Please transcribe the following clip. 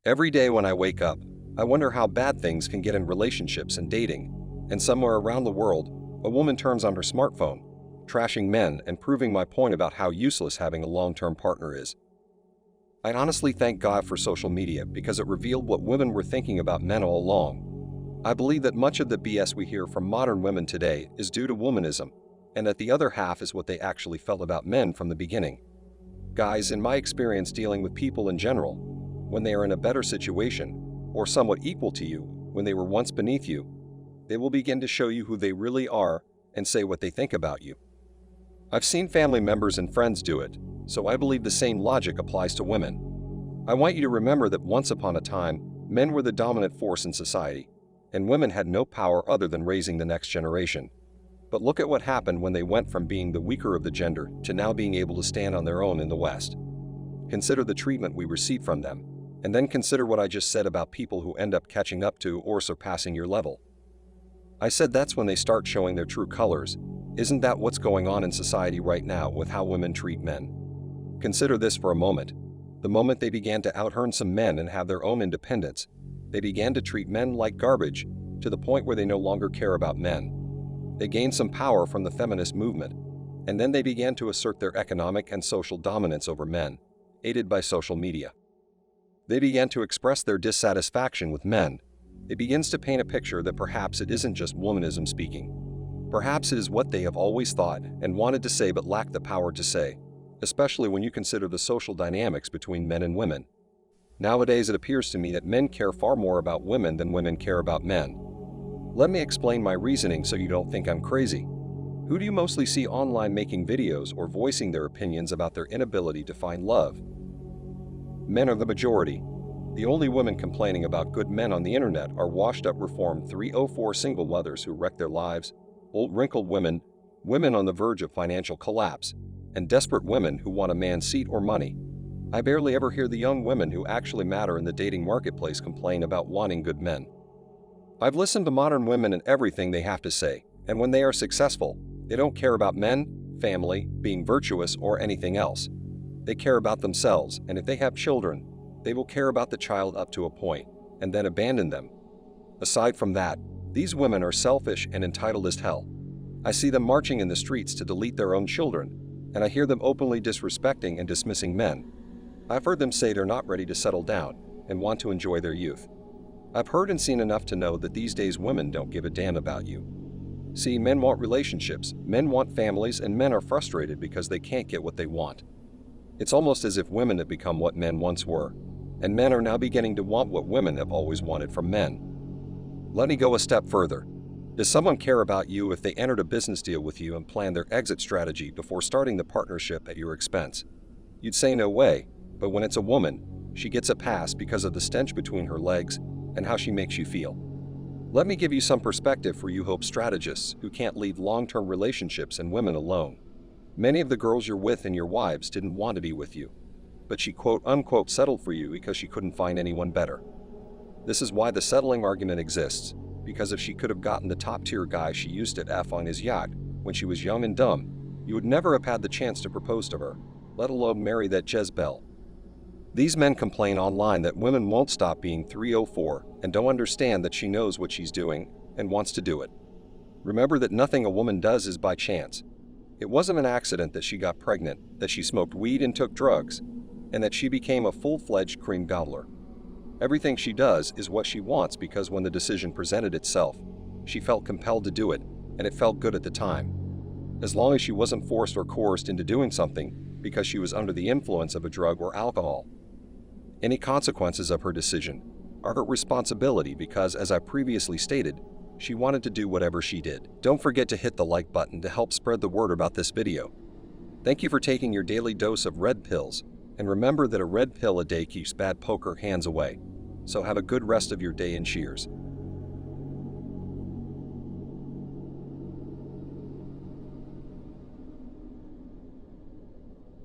Every day when I wake up, I wonder how bad things can get in relationships and dating. And somewhere around the world, a woman turns on her smartphone, trashing men and proving my point about how useless having a long-term partner is. I honestly thank God for social media because it revealed what women were thinking about men all along. I believe that much of the BS we hear from modern women today is due to womanism, and that the other half is what they actually felt about men from the beginning. Guys, in my experience dealing with people in general, when they are in a better situation, or somewhat equal to you, when they were once beneath you, they will begin to show you who they really are and say what they think about you. I've seen family members and friends do it, so I believe the same logic applies to women. I want you to remember that once upon a time, men were the dominant force in society, and women had no power other than raising the next generation. But look at what happened when they went from being the weaker of the gender to now being able to stand on their own in the West. Consider the treatment we receive from them, and then consider what I just said about people who end up catching up to or surpassing your level. I said that's when they start showing their true colors. Isn't that what's going on in society right now with how women treat men? Consider this for a moment. The moment they began to out-earn some men and have their own independence, they began to treat men like garbage to the point where they no longer care about men. They gained some power from the feminist movement, and then they began to assert their economic and social dominance over men, aided by social media. They began to express their dissatisfaction with men. It begins to paint a picture that perhaps it isn't just womanism speaking. Perhaps it is what they have always thought and wanted to say but lacked the power to say, especially when you consider the social dynamics between men and women. Nowadays, it appears to me that men care far more about women than women care about men. Let me explain my reasoning so you don't think I'm crazy. Who do you mostly see online making videos or voicing their opinions about their inability to find love? Men are the majority. The only women complaining about good men on the internet are washed-up reformed 304 single mothers who wreck their lives, old wrinkled women, women on the verge of financial collapse, and desperate women who want a man's seat or money. I barely ever hear the young women who actually matter in the dating marketplace complain about wanting good men. I've listened to modern women and everything they have to say, and when they are successful, they don't care about men, family, being virtuous, or anything else. They care about themselves, and if they have children, they will care about the child up to a point, and then abandon them. Aside from that, these women are selfish and entitled as hell. I see them marching in the streets to delete their own children, and I hear them openly disrespecting and dismissing men. I've heard them say they're not ready to settle down and want to enjoy their youth. I've heard and seen enough to know that these days women don't give a damn about you. See, men want relationships, men want families, and men are frustrated because they can't get what they want. It's almost as if women have become what men once were, and men are now beginning to want what women have always wanted from men. Let me go a step further. Does someone care about you if they entered a business deal with you and planned their exit strategy before starting the partnership at your expense? You'd say no way, but when it's a woman, she gets a pass because of the stench between her legs and how she makes you feel. Let me give you some perspective for you hope strategists who can't leave long-term relationships and women alone. Many of the girls you're with and your wives didn't want to be with you, but she quote-unquote settled for you because she couldn't find anyone better. This is why the settling argument exists, because if she could have gotten the top-tier guy she used to F on his yacht when she was young and dumb, you would never have had the chance to propose to her, let alone marry that Jezebel. These men complain online that women won't stop being 304 and don't understand that she knows what she's doing and wants to do it. Remember that nothing a woman does is by chance. It wasn't an accident that she got pregnant, that she smoked weed and took drugs, and that she became a full-fledged cream gobbler. Everything she does is what she wants because when the decision presented itself, she felt compelled to do it, and it felt good at the time. As long as she wasn't forced or coerced into doing something because she was under the influence of a drug or alcohol. Any consequences of her decision are her responsibility because, as I previously stated, she wanted to do whatever she did. Don't forget to hit the like button to help spread the word about this video. Thank you for taking your daily dose of red pills, and remember that a red pill a day keeps bad poker hands away. So have a good rest of your day and cheers.